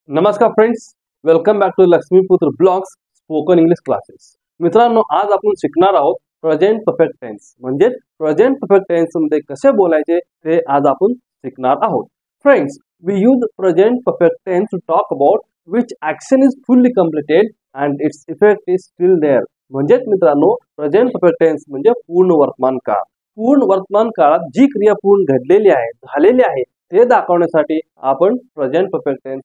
नमस्कार friends, welcome back to Laxmiputra blogs spoken English classes. मित्रांनो, आज आपण शिकणार आहोत प्रेझेंट परफेक्ट टेन्स. म्हणजे प्रेझेंट परफेक्ट टेन्स मध्ये कसे बोलायचे ते आज आपण शिकणार आहोत. Friends, we use present perfect tense to talk about which action is fully completed and its effect is still there. म्हणजेच मित्रांनो, प्रेझेंट परफेक्ट टेन्स म्हणजे पूर्ण वर्तमान काळ. पूर्ण वर्तमान काळात जी क्रिया पूर्ण घडलेली आहे, झालेली आहे, ते दाखवण्यासाठी आपण प्रेझेंट परफेक्ट टेन्स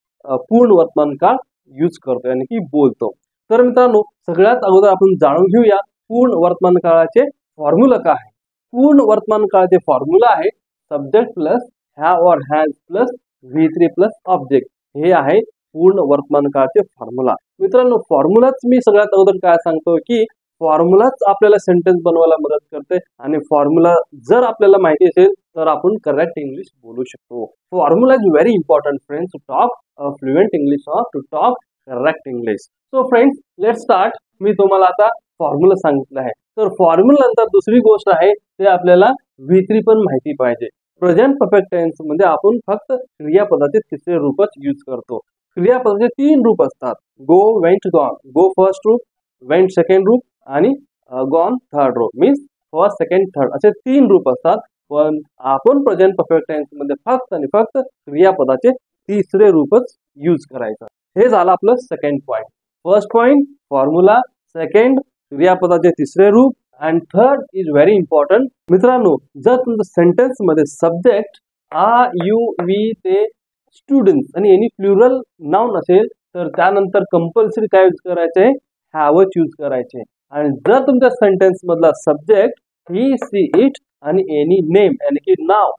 पूर्ण वर्तमान काळ यूज करतो यानी की बोलतो. तर मित्रांनो, सगळ्यात अगोदर आपण जाणून घेऊया पूर्ण वर्तमान काळाचे फॉर्म्युला काय आहे. पूर्ण वर्तमान काळाचे फॉर्म्युला आहे सब्जेक्ट प्लस हॅव और has plus V3 plus object. हे आहे पूर्ण वर्तमान काळाचे फॉर्म्युला. मित्रांनो, फॉर्म्युलाच मी सगळ्यात अगोदर काय सांगतो की फॉर्म्युलाच आपल्याला सेंटेन्स बनवायला मदत करते आणि फॉर्म्युला जर आपल्याला माहिती असेल तर आपण करेक्ट इंग्लिश बोलू शकतो. Formula is very important friends to talk fluent English और to talk correct English. So friends, let's start. मी तुम्हाला आता फॉर्म्युला सांगितलं आहे. तर फॉर्म्युला नंतर दुसरी गोष्ट आहे ते आपल्याला V3 पण माहिती पाहिजे. प्रेझेंट परफेक्ट टेन्स मध्ये आपण फक्त क्रियापदाचे तिसरे रूपच यूज करतो. क्रियापदाचे 3 रूप असतात: गो, वेंट, गॉन. गो फर्स्ट रूप, वेंट सेकंड रूप आणि गॉन थर्ड रूप. मीन्स फर्स्ट, सेकंड, थर्ड असे 3 रूप असतात. पण आपण प्रेझेंट परफेक्ट टेन्स मध्ये फक्त आणि फक्त क्रियापदाचे तिसरे रूपच यूज करायचं. हे झालं आपलं second point. First point formula, second क्रियापदाचे तिसरे रूप and third is very important. मित्रांनो, जर तुमचं सेंटेन्स मध्ये सब्जेक्ट आ, यू, वी, ते, स्टुडंट्स आणि एनी प्लुरल नाउन असेल तर त्यानंतर कंपल्सरी काय यूज करायचे? हॅवच यूज करायचे. आणि जर तुमच्या सेंटेन्स मधला सब्जेक्ट ही, सी, इट आणि एनी नेम यानी की नाव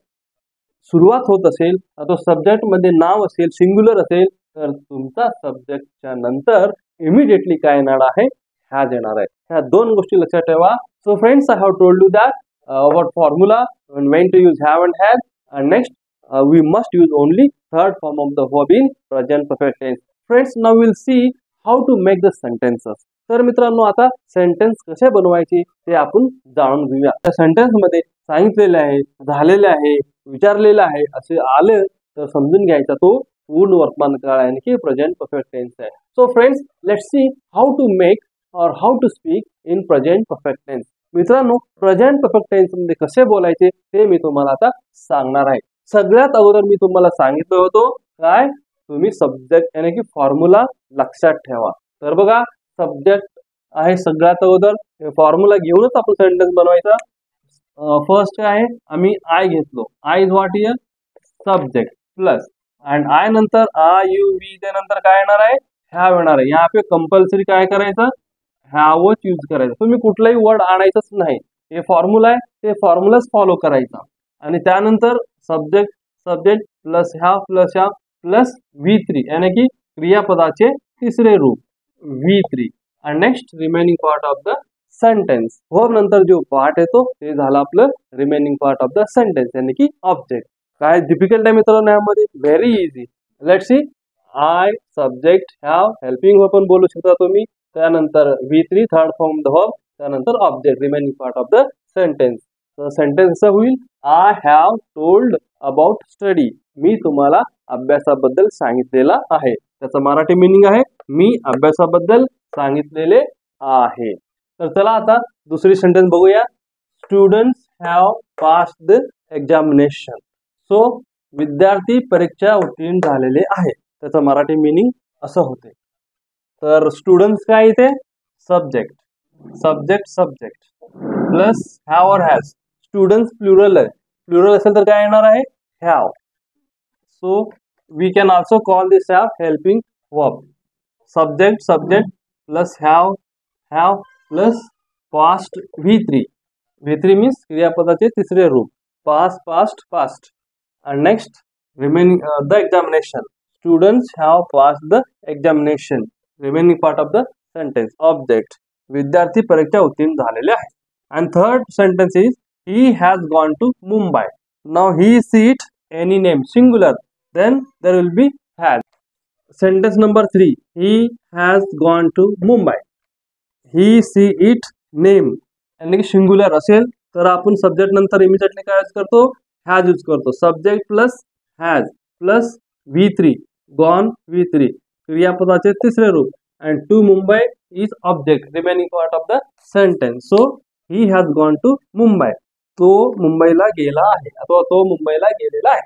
सुरुवात होत असेल, तो सब्जेक्ट मध्ये नाव असेल, सिंग्युलर असेल, तर तुमचा सब्जेक्टच्या नंतर इमिडिएटली काय येणार आहे? हॅज येणार आहे. ह्या दोन गोष्टी लक्षात ठेवा. So friends, I have told you that about formula and when to use have and have, and next we must use only third form of the verb in present perfect tense. Friends, now we'll see how to make the sentences. तर मित्रांनो, आता sentence कसे बनवायचे ते आपण जाणून घेऊया. त्या सेंटेन्स मध्ये सांगितलेले आहे, झालेले आहे, विचारलेलं आहे असे आले तर समजून घ्यायचा तो पूर्ण वर्तमान काळ आहे की प्रेझेंट परफेक्ट टेन्स आहे. So friends, let's see how to make और how to speak in present perfect tense. मित्रांनो, प्रेझेंट परफेक्ट टेन्स मध्ये कसे बोलायचे ते मी तुम्हाला आता सांगणार आहे. सगळ्यात अगोदर मी तुम्हाला सांगितलं होतं काय, तुम्ही सब्जेक्ट यानी की फॉर्म्युला लक्षात ठेवा. तर बघा, सब्जेक्ट आहे सगळ्यात अगोदर. फॉर्म्युला घेऊनच आपण सेंटेन्स बनवायचा. फर्स्ट काय आहे, आम्ही आय घेतलो. I is what here? Subject plus and I नंतर आ, यू, वी, त्यानंतर काय येणार आहे? हॅव येणार आहे. यहाँ पे कंपल्सरी काय करायचं? हॅवच यूज करायचं. तुम्ही कुठलाही वर्ड आणायचंच नाही. हे फॉर्म्युला आहे, ते फॉर्म्युलाच फॉलो करायचा. आणि त्यानंतर subject subject plus have plus V3 यानी की क्रियापदाचे तिसरे रूप V3. आणि next remaining part of the sentence. Verb नंतर जो पार्ट येतो ते झालं आपलं remaining part of the sentence यानी की ऑब्जेक्ट. काय डिफिकल्ट आहे मित्रांनो यामध्ये? Very easy. Let's see. I, subject, have, helping verb पण बोलू शकता तुम्ही. त्यानंतर V3 third form the verb, त्यानंतर object remaining part of the sentence. तर सेंटेन्स होईल I have told about study. मी तुम्हाला अभ्यासाबद्दल सांगितलेला आहे. त्याचा मराठी मीनिंग आहे मी अभ्यासाबद्दल सांगितलेले आहे. तर चला आता दुसरी सेंटेन्स बघूया. Students have passed the examination. So विद्यार्थी परीक्षा उत्तीर्ण झालेले आहे. त्याचं मराठी मीनिंग असं होते. तर स्टुडंट्स काय इथे? Subject subject subject plus have और हॅज. स्टुडंट्स प्लुरल आहे. प्लुरल असेल तर काय येणार आहे? Have. So we can also call this have helping verb. Subject subject plus have have plus past V3. V3 means क्रियापदाचे तिसरे रूप. Past past past. and next remaining the examination. Students have passed the examination. Remaining part of the sentence. Object विद्यार्थी परीक्षा उत्तीर्ण झालेले आहे. And third sentence is he has gone to Mumbai. Now he, see it, any name singular, then there will be has. Sentence number 3, he has gone to Mumbai. He, see it, name यानी की singular असेल तर आपण subject नंतर immediately काय use करतो? Has use करतो. Subject plus has plus V3 gone V3 क्रियापदाचे तिसरे रूप and to Mumbai is object remaining part of the sentence. So he has gone to Mumbai. तो मुंबईला गेला आहे अथवा तो मुंबईला गेलेला आहे.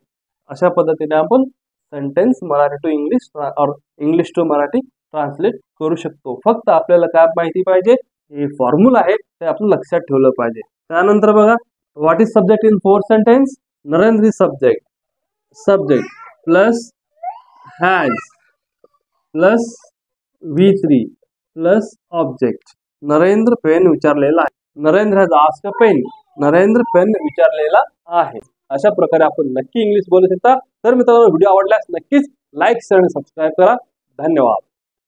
अशा पद्धतीने आपण सेंटेन्स मराठी टू इंग्लिश और इंग्लिश टू मराठी ट्रान्सलेट करू शकतो. फक्त आपल्याला काय माहिती पाहिजे, हे फॉर्म्युला आहे ते आपण लक्षात ठेवलं पाहिजे. त्यानंतर बघा, what is subject in fourth sentence. Narendra is subject. Subject plus has plus V3 plus object. Narendra pen विचारलेला आहे. Narendra has asked a pen. Narendra pen विचारलेला आहे. अशा प्रकारे आपण नक्की इंग्लिश बोलू शकता. तर मित्रांनो, व्हिडिओ आवडल्यास नक्कीच लाईक शेअर आणि सबस्क्राईब करा. धन्यवाद.